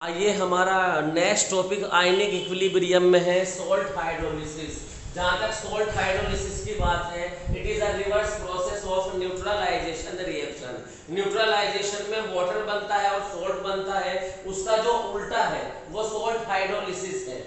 ये हमारा next topic ionic equilibrium में है सॉल्ट हाइड्रोलिसिस। जहाँ तक सॉल्ट हाइड्रोलिसिस की बात है, it is a reverse process of neutralization reaction. Neutralization में वाटर बनता है और सॉल्ट बनता है, उसका जो उल्टा है वो सॉल्ट हाइड्रोलिसिस है।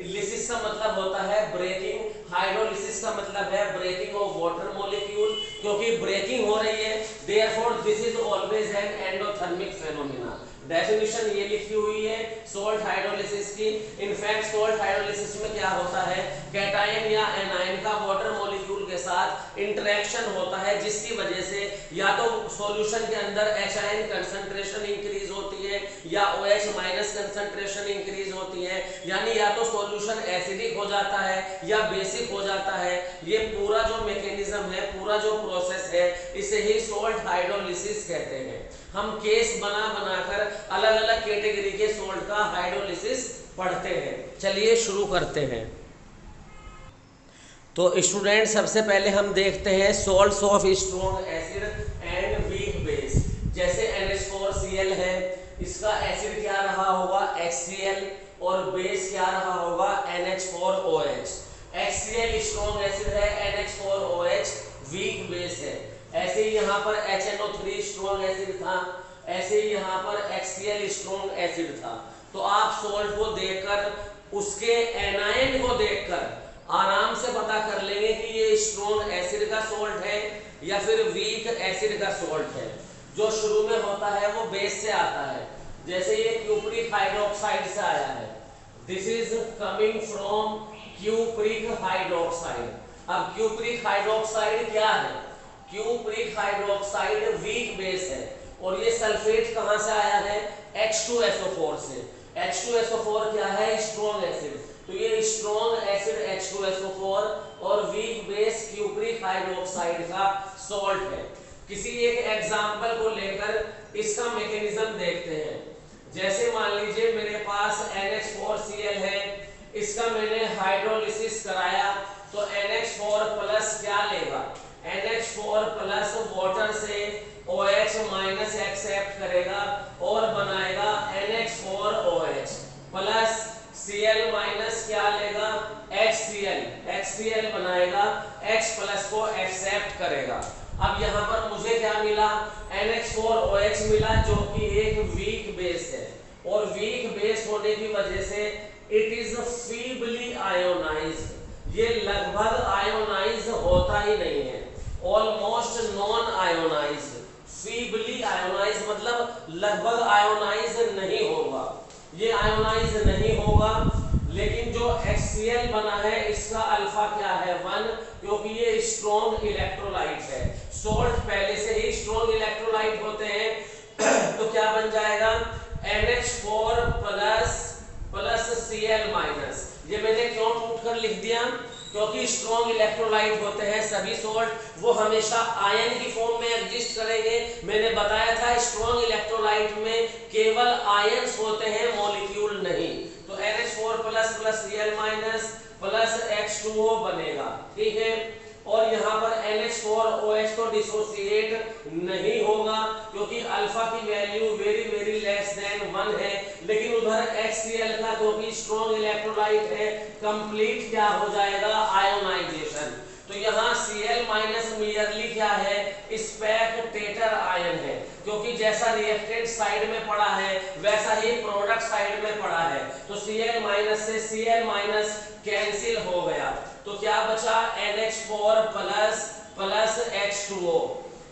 लिसिस का मतलब होता है ब्रेकिंग, हाइड्रोलिसिस का मतलब है ब्रेकिंग ऑफ वाटर मॉलिक्यूल। क्योंकि ब्रेकिंग हो रही है, therefore this is always an endothermic phenomena. Definition ये लिखी हुई है सॉल्ट हाइड्रोलिसिस की। इनफैक्ट सॉल्ट हाइड्रोलिसिस में क्या होता है, कैटायन या एनायन का वाटर मॉलिक्यूल के साथ इंटरेक्शन होता है, जिसकी वजह से या तो सॉल्यूशन के अंदर H कंसंट्रेशन इंक्रीज होती है या OH माइनस कंसंट्रेशन इंक्रीज होती है, यानी या तो सॉल्यूशन एसिडिक हो जाता है या बेसिक हो जाता है। ये पूरा जो मैकेनिज्म है, पूरा जो प्रोसेस है, इसे ही सॉल्ट हाइड्रोलिसिस कहते हैं। हम केस बना बनाकर अलग अलग कैटेगरी के सॉल्ट का हाइड्रोलिसिस पढ़ते हैं। चलिए शुरू करते हैं। तो स्टूडेंट सबसे पहले हम देखते हैं salts of strong acid and weak base. जैसे NH4Cl है, इसका एसिड क्या रहा होगा HCl और बेस क्या रहा होगा NH4OH। HCl स्ट्रॉन्ग एसिड है, NH4OH वीक बेस है। ऐसे ही यहाँ पर HNO3 स्ट्रॉन्ग एसिड था, ऐसे ही यहाँ पर HCl स्ट्रॉन्ग एसिड था। तो आप सॉल्ट को देखकर उसके एनायन को देखकर आराम से पता कर लेंगे कि ये स्ट्रॉन्ग एसिड का सॉल्ट है या फिर वीक एसिड का सॉल्ट है। जो शुरू में होता है वो बेस से आता है, जैसे ये क्यूप्रिक हाइड्रोक्साइड से आया है। This is coming from cupric hydroxide. अब क्यूप्रिक हाइड्रोक्साइड क्या है? क्यूप्रिक हाइड्रोक्साइड वीक बेस है और ये सल्फेट कहां से आया है? H2SO4 से। H2SO4 क्या है? Strong acid. तो ये स्ट्रॉन्ग एसिड H2SO4 और वीक बेस क्यूप्रिक हाइड्रोक्साइड का सॉल्ट है। किसी एक एग्जांपल को लेकर इसका मैकेनिज्म देखते हैं। जैसे मान लीजिए मेरे पास NH4Cl है, इसका मैंने हाइड्रोलिसिस कराया तो NH4 प्लस क्या लेगा? NH4 प्लस वाटर से OH माइनस एक्सेप्ट करेगा और बनाएगा NH4OH प्लस Cl माइनस क्या लेगा? HCl बनाएगा, H प्लस को एक्सेप्ट करेगा। अब यहाँ पर मुझे क्या मिला? NH4OH मिला, जो कि एक वीक बेस है और वीक बेस होने की वजह से इट इज फीबली आयोनाइज्ड। ये लगभग आयोनाइज होता ही नहीं है, almost non ionized. Feebly ionize मतलब लगभग आयोनाइज नहीं होगा, ये आयोनाइज नहीं होगा। लेकिन जो HCl बना है इसका अल्फा क्या है? 1, क्योंकि ये स्ट्रॉन्ग इलेक्ट्रोलाइट है। सॉल्ट पहले से ही स्ट्रॉन्ग इलेक्ट्रोलाइट होते हैं तो क्या बन जाएगा? NH4 plus Cl minus. ये मैंने क्यों टूट कर लिख दिया? क्योंकि स्ट्रॉन्ग इलेक्ट्रोलाइट होते हैं सभी सॉल्ट, वो हमेशा आयन की फॉर्म में एग्जिस्ट करेंगे। मैंने बताया था स्ट्रॉन्ग इलेक्ट्रोलाइट में केवल आयन्स होते हैं, मॉलिक्यूल नहीं। तो NH4 plus Cl minus plus H2O बनेगा, ठीक है। और यहाँ पर NH4OH को डिसोसिएट नहीं होगा क्योंकि अल्फा की value very very less than 1 है। लेकिन उधर HCl का क्योंकि स्ट्रॉन्ग इलेक्ट्रोलाइट है, कंप्लीट क्या हो जाएगा? आयोनाइजेशन। तो यहाँ Cl माइनस मियरली क्या है? स्पेक्टेटर आयन है, क्योंकि जैसा रिएक्टेंट साइड में पड़ा है वैसा ही प्रोडक्ट साइड में पड़ा है। तो Cl माइनस से Cl माइनस कैंसिल हो गया, तो क्या बचा? NH4 plus H2O।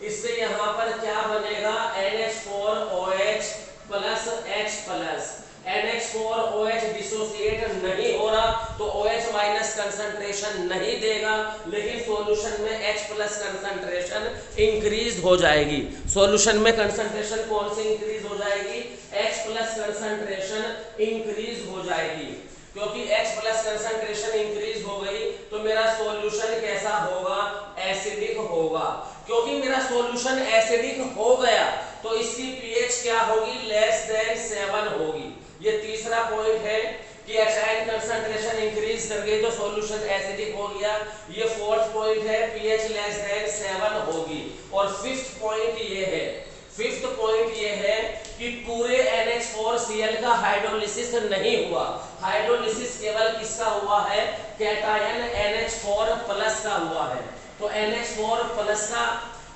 इससे यहाँ पर क्या बनेगा? NH4OH plus H plus. NH4OH dissociate नहीं हो रहा तो OH माइनस कंसंट्रेशन नहीं देगा, लेकिन सॉल्यूशन में H प्लस कंसंट्रेशन इंक्रीज हो जाएगी। सॉल्यूशन में कंसंट्रेशन कौन सी इंक्रीज हो जाएगी? H प्लस कंसंट्रेशन इंक्रीज हो जाएगी। क्योंकि H प्लस कंसंट्रेशन इंक्रीज हो गई तो मेरा सॉल्यूशन कैसा होगा? एसिडिक होगा। क्योंकि मेरा सॉल्यूशन एसिडिक हो गया तो इसकी pH क्या होगी? लेस देन 7 होगी। ये तीसरा पॉइंट है कि H कंसंट्रेशन इंक्रीज कर गई तो सॉल्यूशन एसिडिक हो गया। ये फोर्थ पॉइंट है, pH लेस देन 7 होगी। और फिफ्थ पॉइंट ये है कि पूरे NH4Cl का हाइड्रोलिसिस नहीं हुआ, हाइड्रोलिसिस केवल किसका हुआ है, कैटायन NH4 प्लस का हुआ है। तो NH4 प्लस का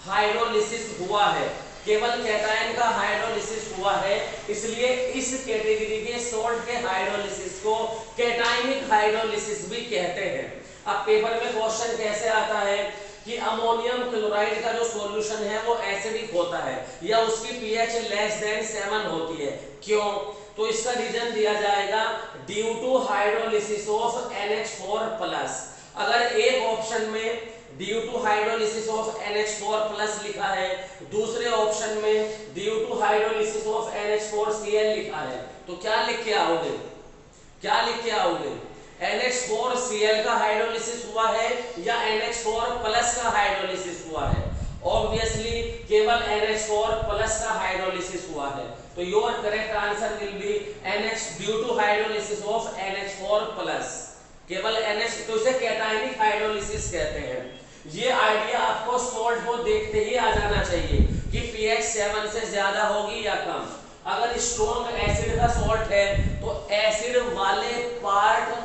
हाइड्रोलिसिस हुआ है, केवल कैटायन का हाइड्रोलिसिस हुआ है, इसलिए इस कैटेगरी के सोल्ट के हाइड्रोलिसिस को कैटायनिक हाइड्रोलिसिस भी कहते हैं। अब पेपर में क्वेश्चन कैसे आता है कि अमोनियम क्लोराइड का जो सॉल्यूशन है वो एसिडिक होता है या उसकी pH लेस देन 7 होती है, क्यों? तो इसका रीजन दिया जाएगा due to hydrolysis of NH4 plus. अगर एक ऑप्शन में due to hydrolysis of NH4 plus लिखा है, दूसरे ऑप्शन में due to hydrolysis of NH4Cl लिखा है, तो क्या लिख के आओगे, क्या लिख के आओगे? NH4Cl का हाइड्रोलिसिस हुआ है या NH4 प्लस का हाइड्रोलिसिस हुआ है? ऑब्वियसली केवल NH4 प्लस का हाइड्रोलिसिस हुआ है, तो your correct answer will be NH due to hydrolysis of NH4 plus, केवल NH, तो इसे कैटायनिक हाइड्रोलिसिस कहते हैं। ये आइडिया आपको सोल्ट को देखते ही आ जाना चाहिए कि pH 7 से ज्यादा होगी या कम। अगर स्ट्रॉन्ग एसिड का सॉल्ट है तो एसिड वाले पार्ट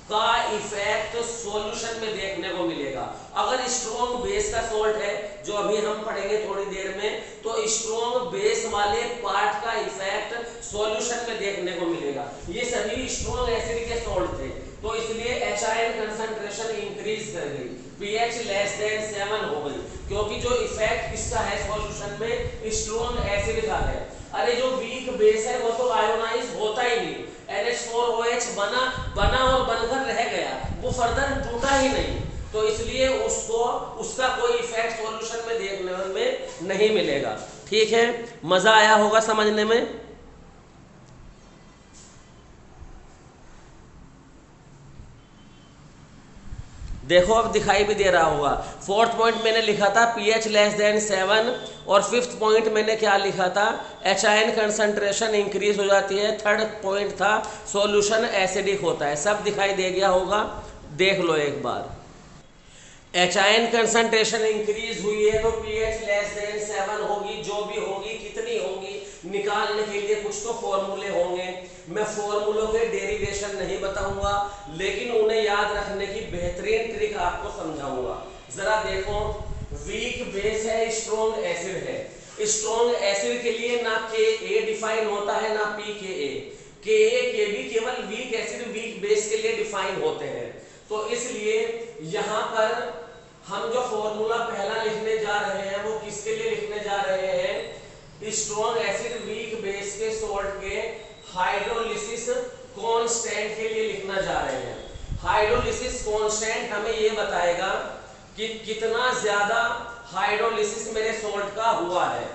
का इफेक्ट सॉल्यूशन में देखने को मिलेगा। अगर स्ट्रॉन्ग बेस का सॉल्ट है, जो अभी हम पढ़ेंगे थोड़ी देर में, तो स्ट्रॉन्ग बेस वाले पार्ट का इफेक्ट सॉल्यूशन में देखने को मिलेगा। ये सभी स्ट्रॉन्ग एसिड के सॉल्ट थे, तो इसलिए HIN कंसंट्रेशन इंक्रीज कर गई, pH लेस देन 7 हो गई, क्योंकि जो इफेक्ट किसका है सॉल्यूशन में, स्ट्रॉन्ग एसिड का है। अरे जो वीक बेस है वो तो आयोनाइज होता ही नहीं, NH4OH बना और बनकर रह गया, वो फर्दर टूटा ही नहीं, तो इसलिए उसका कोई इफेक्ट सॉल्यूशन में देखने में नहीं मिलेगा। ठीक है, मजा आया होगा समझने में। देखो अब दिखाई भी दे रहा होगा। फोर्थ पॉइंट मैंने लिखा था pH लेस देन 7, और फिफ्थ पॉइंट मैंने क्या लिखा था, HIN कंसंट्रेशन इंक्रीज हो जाती है। थर्ड पॉइंट था सॉल्यूशन एसिडिक होता है। सब दिखाई दे गया होगा, देख लो एक बार। HIN कंसंट्रेशन इंक्रीज हुई है तो pH लेस देन 7 होगी, जो भी होगी, कितनी होगी निकालने के लिए कुछ तो फॉर्मूले होंगे। मैं फॉर्मूलों के डेरिवेशन नहीं बताऊंगा, लेकिन उन्हें याद रखने की बेहतरीन ट्रिक आपको समझाऊंगा। जरा देखो, वीक बेस है, स्ट्रॉन्ग एसिड है। स्ट्रॉन्ग एसिड के लिए ना Ka डिफाइन होता है ना pKa। Ka Kb केवल वीक एसिड वीक बेस के लिए डिफाइन होते हैं। तो इसलिए यहाँ पर हम जो फॉर्मूला पहला लिखने जा रहे हैं वो किसके लिए लिखने जा रहे हैं, स्ट्रॉन्ग एसिड वीक बेस के सॉल्ट के हाइड्रोलिसिस कांस्टेंट के लिए लिखना जा रहे हैं। हाइड्रोलिसिस कांस्टेंट हमें ये बताएगा कि कितना ज्यादा हाइड्रोलिसिस मेरे सॉल्ट का हुआ है।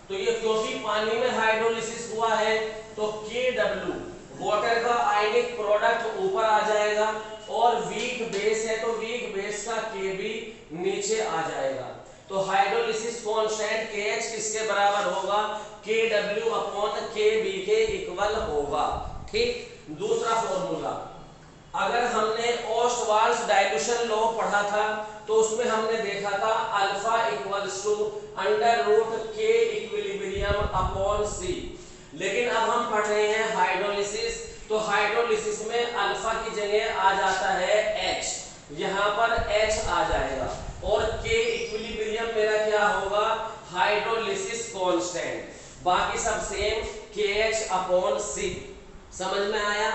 तो ये क्योंकि पानी में हाइड्रोलिसिस हुआ है तो Kw वाटर का आयनिक प्रोडक्ट ऊपर आ जाएगा, और वीक बेस है तो वीक बेस का Kb नीचे आ जाएगा। तो हाइड्रोलिसिस कांस्टेंट KH किसके बराबर होगा, Kw अपॉन Kb के इक्वल होगा। ठीक, दूसरा फॉर्मूला, अगर हमने ओस्टवाल्स डाइल्यूशन लॉ पढ़ा था तो उसमें हमने देखा था alpha equals to under root K equilibrium upon C। लेकिन अब हम पढ़ रहे हैं हाइड्रोलिसिस, तो हाइड्रोलिसिस में अल्फा की जगह आ जाता है H, यहाँ पर H आ जाएगा, और K इक्विलिब्रियम मेरा क्या होगा, हाइड्रोलिसिस कांस्टेंट। बाकी सब सेम, KH अपॉन C। समझ में आया?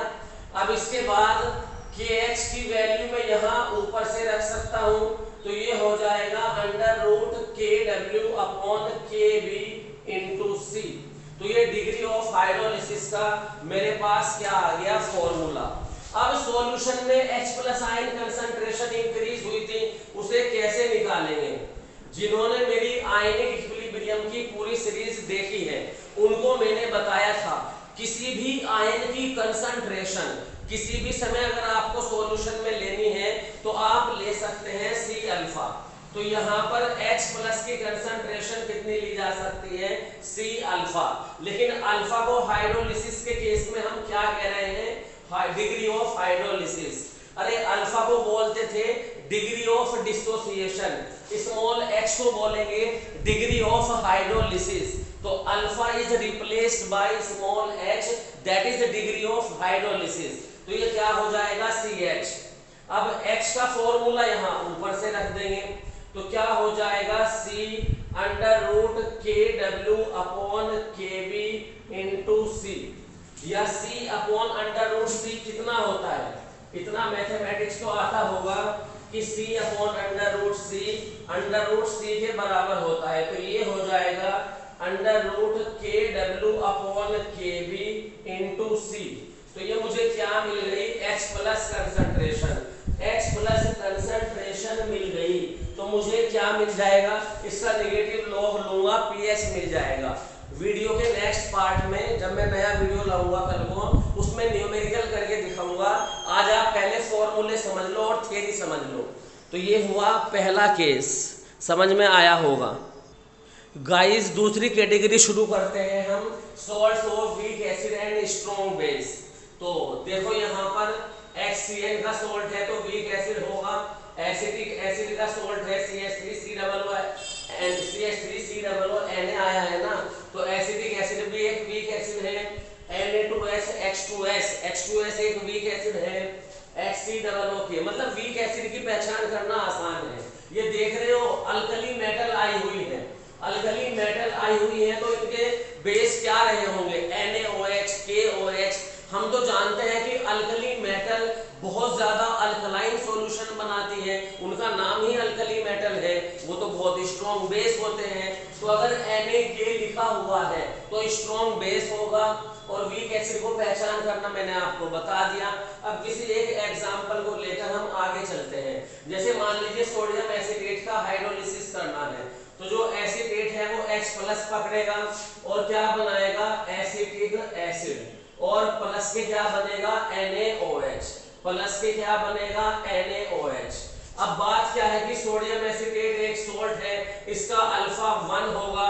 अब इसके बाद KH की वैल्यू मैं यहाँ ऊपर से रख सकता हूँ, तो ये हो जाएगा under root KW upon KB into C। तो ये डिग्री ऑफ हाइड्रोलिसिस का मेरे पास क्या आ गया, फॉर्मूला। अब सॉल्यूशन में H plus ion concentration increase हुई थी, उसे कैसे निकालेंगे? जिन्होंने मेरी आयनिक इक्विलिब्रियम की पूरी सीरीज देखी है उनको मैंने बताया था, किसी भी आयन की कंसंट्रेशन किसी भी समय अगर आपको सॉल्यूशन में लेनी है तो आप ले सकते हैं C अल्फा। तो यहाँ पर H प्लस की कंसंट्रेशन कितनी ली जा सकती है, C अल्फा। लेकिन अल्फा को हाइड्रोलिसिस के केस में हम क्या कह रहे हैं, डिग्री ऑफ हाइड्रोलिसिस। अरे अल्फा को बोलते थे degree of dissociation, small h को बोलेंगे डिग्री ऑफ हाइड्रोलिसिस। तो alpha is replaced by small h, that is the degree of hydrolysis. तो ये क्या हो जाएगा CH। अब x का फॉर्मूला यहाँ ऊपर से रख देंगे, तो क्या हो जाएगा C under root KW upon KB into C, या C upon under root C कितना होता है, इतना मैथमेटिक्स तो आता होगा कि C upon under root C के बराबर होता है। तो ये हो जाएगा under root KW upon KB into C। तो ये मुझे क्या मिल गई, H प्लस कंसंट्रेशन मिल गई। तो मुझे क्या मिल जाएगा, इसका नेगेटिव लॉग लूंगा, pH मिल जाएगा। वीडियो के नेक्स्ट पार्ट में जब मैं नया वीडियो लाऊंगा कल को, उसमें न्यूमेरिकल करके दिखाऊंगा। आज आप पहले फॉर्मूले समझ लो और थ्योरी समझ लो। तो ये हुआ पहला केस, समझ में आया होगा। गाइस दूसरी कैटेगरी शुरू करते हैं हम, salts of weak acid and strong base. तो देखो यहाँ पर HCl का सॉल्ट है तो वीक एसिड होगा, एसिटिक एसिड का सॉल्ट है CH3COO Na आया है ना, तो एसिटिक एसिड भी एक वीक एसिड है। Na2S H2S एक वीक एसिड है। HCOO मतलब वीक एसिड की पहचान करना आसान है। ये देख रहे हो अल्कली मेटल आई हुई है, तो इनके बेस क्या रहे होंगे, NaOH KOH। हम तो जानते हैं कि अल्कली मेटल बहुत ज्यादा अल्कलाइन सॉल्यूशन बनाती है, उनका नाम ही अल्कली मेटल है, वो तो बहुत स्ट्रॉन्ग बेस होते हैं। तो अगर Na लिखा हुआ है तो स्ट्रॉन्ग बेस होगा। और वीक एसिड को पहचान करना मैंने आपको बता दिया। अब किसी एक एग्जांपल को लेकर हम आगे चलते हैं। जैसे मान लीजिए सोडियम एसिटेट का हाइड्रोलिसिस करना है, तो जो एसिटेट है वो H प्लस पकड़ेगा और क्या बनाएगा, एसिटिक एसिड, और प्लस के क्या बनेगा, NaOH, प्लस के क्या बनेगा, NaOH। अब बात क्या है कि सोडियम एसिटेट एक सॉल्ट है, इसका अल्फा 1 होगा।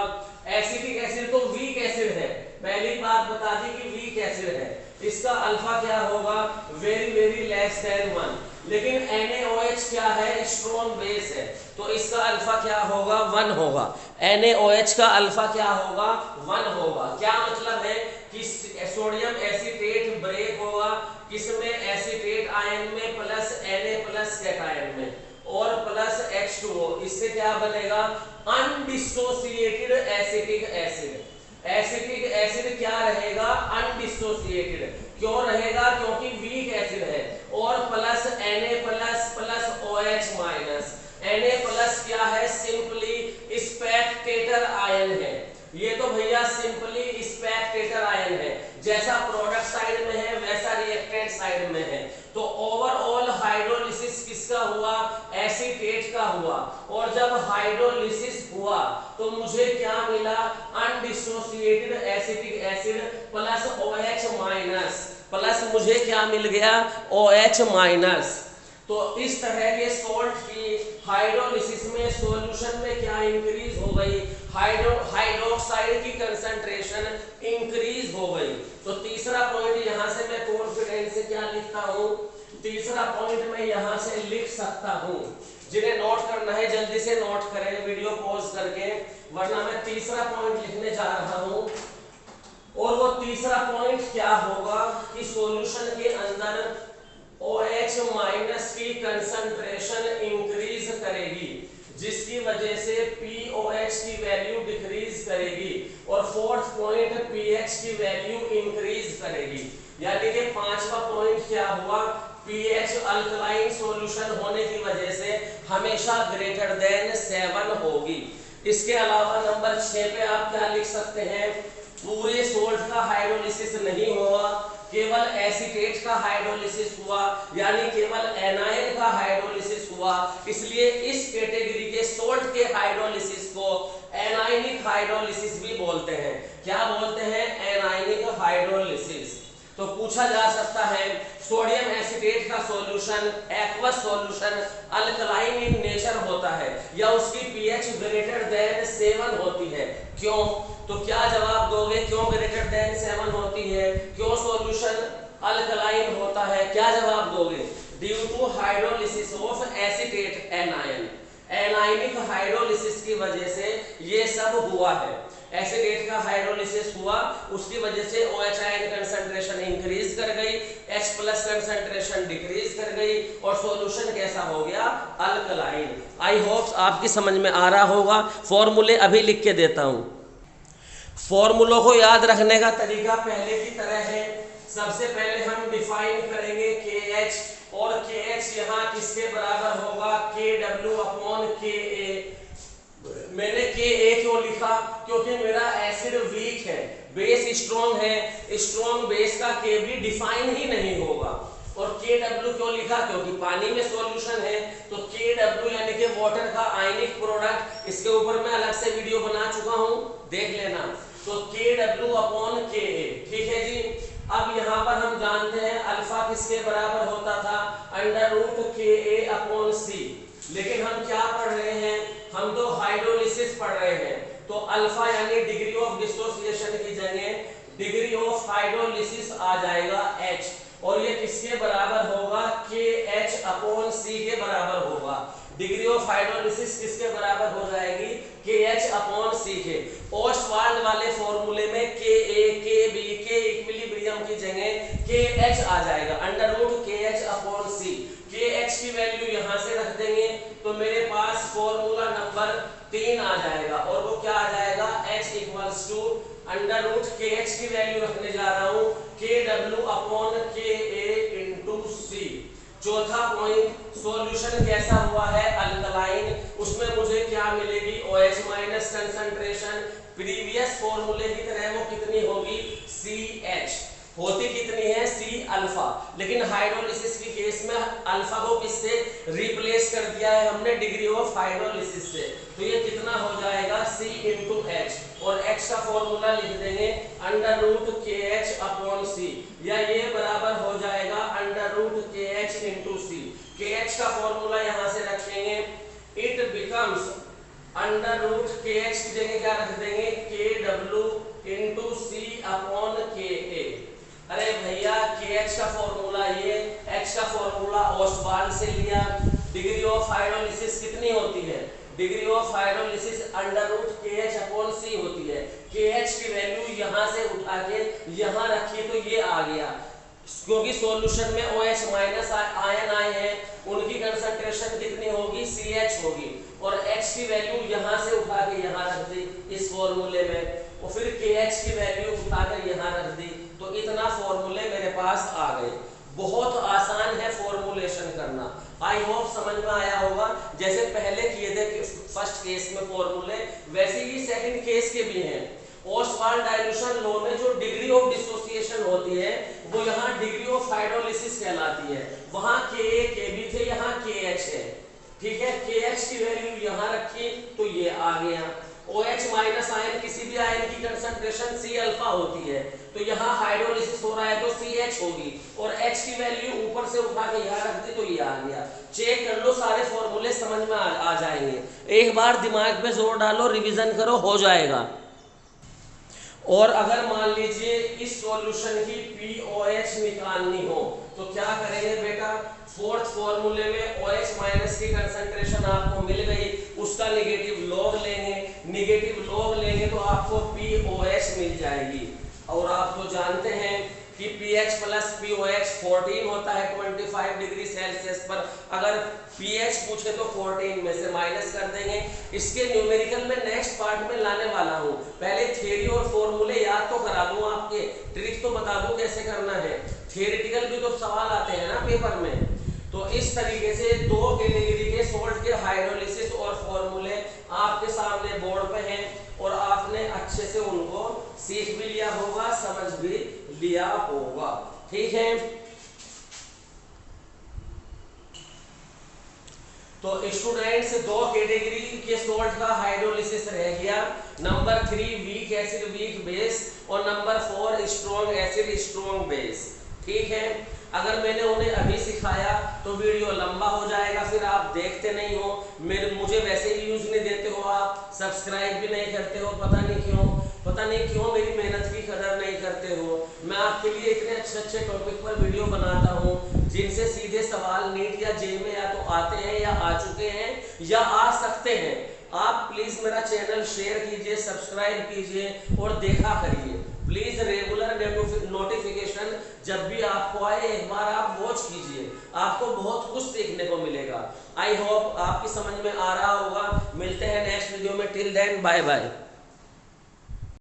एसिटिक एसिड तो वीक एसिड है, पहली बात बता दी कि वीक एसिड है, इसका अल्फा क्या होगा, वेरी लेस देन 1। लेकिन NaOH क्या है, स्ट्रॉन्ग बेस है, तो इसका अल्फा क्या होगा, 1 होगा। NaOH का अल्फा क्या होगा, 1 होगा। क्या मतलब है कि सोडियम एसिटेट ब्रेक होगा किसमें, एसिटेट आयन में प्लस Na प्लस कैटायन में, और प्लस H2O, इससे क्या बनेगा, undissociated acetic acid. Acetic acid क्या रहेगा, अनडिसोसिएटेड। क्यों रहेगा, क्योंकि वीक एसिड है, और plus Na plus plus OH minus. Na plus क्या है, सिंपली स्पेक्टेटर आयन है, ये तो भैया सिंपली स्पेक्टेटर आयन है, जैसा प्रोडक्ट साइड में है वैसा रिएक्टेंट साइड में है। तो ओवरऑल हाइड्रोलिसिस किसका हुआ, एसिटेट का हुआ, और जब हाइड्रोलिसिस हुआ तो मुझे क्या मिला, undissociated acetic acid plus OH minus, plus मुझे क्या मिल गया, OH माइनस। तो इस तरह के सॉल्ट की हाइड्रोलिसिस में सॉल्यूशन में क्या इंक्रीज हो गई, हाइड्रोक्साइड की कंसंट्रेशन इंक्रीज हो गई। तो तीसरा पॉइंट यहां से मैं कॉन्फिडेंस से क्या लिखता हूं, तीसरा पॉइंट मैं यहां से लिख सकता हूं। जिन्हें नोट करना है जल्दी से नोट करें वीडियो पॉज करके, वरना मैं तीसरा पॉइंट लिखने जा रहा हूं। और वो तीसरा पॉइंट क्या होगा कि सॉल्यूशन के अंदर OH माइनस की कंसंट्रेशन इंक्रीज करेगी, जिसकी वजह से POH की वैल्यू डिक्रीज करेगी, और फोर्थ पॉइंट pH की वैल्यू इंक्रीज करेगी। यानी कि पांचवा पॉइंट क्या हुआ, pH अल्कलाइन सॉल्यूशन होने की वजह से हमेशा ग्रेटर देन 7 होगी। इसके अलावा नंबर 6 पे आप क्या लिख सकते हैं, पूरे सोल्ट का हाइड्रोलिसिस नहीं हुआ, केवल एसिटेट का हाइड्रोलिसिस हुआ, यानी केवल एनायन का हाइड्रोलिसिस हुआ। इसलिए इस कैटेगरी के सोल्ट के हाइड्रोलिसिस को एनायनिक हाइड्रोलिसिस भी बोलते हैं। क्या बोलते हैं, एनायनिक हाइड्रोलिसिस। तो पूछा जा सकता है सोडियम एसिटेट का solution aqueous solution alkaline in nature होता है, या उसकी pH ग्रेटर देन 7 होती है, क्यों? तो क्या जवाब दोगे, क्यों ग्रेटर देन 7 होती है, क्यों सॉल्यूशन अल्कलाइन होता है, क्या जवाब दोगे? Due to hydrolysis of acetate anion, anionic hydrolysis की वजह से ये सब हुआ है। एसिडेट का हाइड्रोलिसिस हुआ, उसकी वजह से OH आयन कंसंट्रेशन इंक्रीज कर गई, H प्लस कंसंट्रेशन डिक्रीज कर गई और सॉल्यूशन कैसा हो गया, अल्कलाइन। आई होप आपकी समझ में आ रहा होगा। फॉर्मूले अभी लिख के देता हूं। फॉर्मूलों को याद रखने का तरीका पहले की तरह है। सबसे पहले हम डिफाइन करेंगे KH, और KH यहाँ किसके बराबर होगा, KW अपॉन KA। मैंने KA क्यों लिखा, क्योंकि मेरा एसिड वीक है, बेस स्ट्रॉन्ग है, स्ट्रॉन्ग बेस का K भी डिफाइन ही नहीं होगा। और KW क्यों लिखा, क्योंकि पानी में सॉल्यूशन है, तो KW यानी कि वाटर का आयनिक प्रोडक्ट, इसके ऊपर मैं अलग से वीडियो बना चुका हूं, देख लेना। तो KW अपॉन KA, ठीक है जी। अब यहाँ पर हम जानते हैं अल्फा किसके बराबर होता था, under root KA upon C। लेकिन हम क्या पढ़ रहे हैं, हम तो हाइड्रोलिसिस पढ़ रहे हैं, तो अल्फा यानी डिग्री ऑफ डिसोसिएशन की जगह डिग्री ऑफ हाइड्रोलिसिस आ जाएगा H, और ये किसके बराबर होगा, KH अपॉन C के बराबर होगा। डिग्री ऑफ हाइड्रोलिसिस किसके बराबर हो जाएगी, KH अपॉन C के। ओस्टवाल्ड वाले फॉर्मूले में KA, KB, K इक्विलिब्रियम की जगह KH आ जाएगा, under root KH upon C। KH की वैल्यू यहां से रख देंगे तो मेरे पास फॉर्मूला नंबर 3 आ जाएगा, और वो क्या आ जाएगा, H equals to under root KH की वैल्यू रखने जा रहा हूं KW upon KA into C। चौथा पॉइंट, सॉल्यूशन कैसा हुआ है, अल्कलाइन, उसमें मुझे क्या मिलेगी, OH माइनस कंसंट्रेशन प्रीवियस फॉर्मूले की तरह वो कितनी होगी, CH। होती कितनी है, C अल्फा, लेकिन हाइड्रोलिसिस के केस में अल्फा को किससे रिप्लेस कर दिया है हमने, डिग्री ऑफ हाइड्रोलिसिस से, तो ये कितना हो जाएगा, C इंटू H, और H का फॉर्मूला लिख देंगे under root KH upon C, या ये बराबर हो जाएगा under root KH into C। KH का फॉर्मूला यहां से रखेंगे, it becomes under root KH की जगह क्या रख देंगे, KW into C upon KA। अरे भैया KH का फॉर्मूला ये, H का फॉर्मूला ओस्टवाल्ड से लिया। डिग्री ऑफ हाइड्रोलिसिस कितनी होती है, degree of hydrolysis under root KH upon C होती है। KH की वैल्यू यहां से उठा के यहां रखी तो ये आ गया, क्योंकि सॉल्यूशन में OH माइनस आयन आए हैं, उनकी कंसंट्रेशन कितनी होगी, CH होगी, और H की वैल्यू यहां से उठा के यहां रख दी इस फॉर्मूले में, और फिर KH की वैल्यू उठाकर यहां रख दी, तो इतना फॉर्मूले मेरे पास आ गए। बहुत आसान है फॉर्मूलेशन करना, आई होप समझ में आया होगा। जैसे पहले किए थे फर्स्ट केस में फॉर्मूले, वैसे ही सेकंड केस के भी हैं। ओस्टवाल्ड डाइल्यूशन लॉ में जो डिग्री ऑफ डिसोसिएशन होती है वो यहाँ डिग्री ऑफ हाइड्रोलिसिस कहलाती है। वहां KA KB थे, यहाँ KH है, ठीक है। KH की वैल्यू यहाँ रखी तो ये आ गया। OH माइनस आयन, किसी भी आयन की कंसंट्रेशन C अल्फा होती है, तो यहाँ हाइड्रोलिसिस हो रहा है तो CH होगी, और H की वैल्यू ऊपर से उठा के यहाँ रख दी तो ये आ गया। चेक कर लो, सारे फॉर्मूले समझ में आ जाएंगे। एक बार दिमाग पे जोर डालो, रिवीजन करो, हो जाएगा। और अगर मान लीजिए इस सॉल्यूशन की POH निकालनी हो तो क्या करेंगे बेटा, फोर्थ फॉर्मूले में OH माइनस की कंसंट्रेशन आपको मिल गई, उसका नेगेटिव लॉग लेंगे, नेगेटिव लॉग लेंगे तो आपको POH मिल जाएगी। और आप तो जानते हैं कि pH प्लस POH 14 होता है 25 डिग्री सेल्सियस पर। अगर pH पूछे तो 14 में से माइनस कर देंगे। इसके न्यूमेरिकल में नेक्स्ट पार्ट में लाने वाला हूँ, पहले थ्योरी और फॉर्मूले याद तो करा दूं, आपके ट्रिक तो बता दूं कैसे करना है। थियोरेटिकल भी तो सवाल आते हैं ना पेपर में। तो इस तरीके से दो कैटेगरी के सोल्ट के हाइड्रोलिसिस और फॉर्मूले आपके सामने बोर्ड पे हैं, और आपने अच्छे से उनको सीख भी लिया होगा, समझ भी लिया होगा, ठीक है। तो स्टूडेंट्स, दो कैटेगरी के सोल्ट का हाइड्रोलिसिस रह गया। Number 3 weak acid weak base, और number 4 strong acid strong base, ठीक है। अगर मैंने उन्हें अभी सिखाया तो वीडियो लंबा हो जाएगा, फिर आप देखते नहीं हो, मुझे वैसे भी यूज नहीं देते हो, आप सब्सक्राइब भी नहीं करते हो, पता नहीं क्यों मेरी मेहनत की कदर नहीं करते हो। मैं आपके लिए इतने अच्छे टॉपिक पर वीडियो बनाता हूँ जिनसे सीधे सवाल नीट या जेई में या तो आते हैं या आ चुके हैं या आ सकते हैं। आप प्लीज मेरा चैनल शेयर कीजिए, सब्सक्राइब कीजिए और देखा करिए। प्लीज रेगुलर नोटिफिकेशन जब भी आपको आए एक बार आप वॉच कीजिए, आपको बहुत कुछ सीखने को मिलेगा। आई होप आपकी समझ में आ रहा होगा। मिलते हैं नेक्स्ट वीडियो में, टिल देन बाय बाय।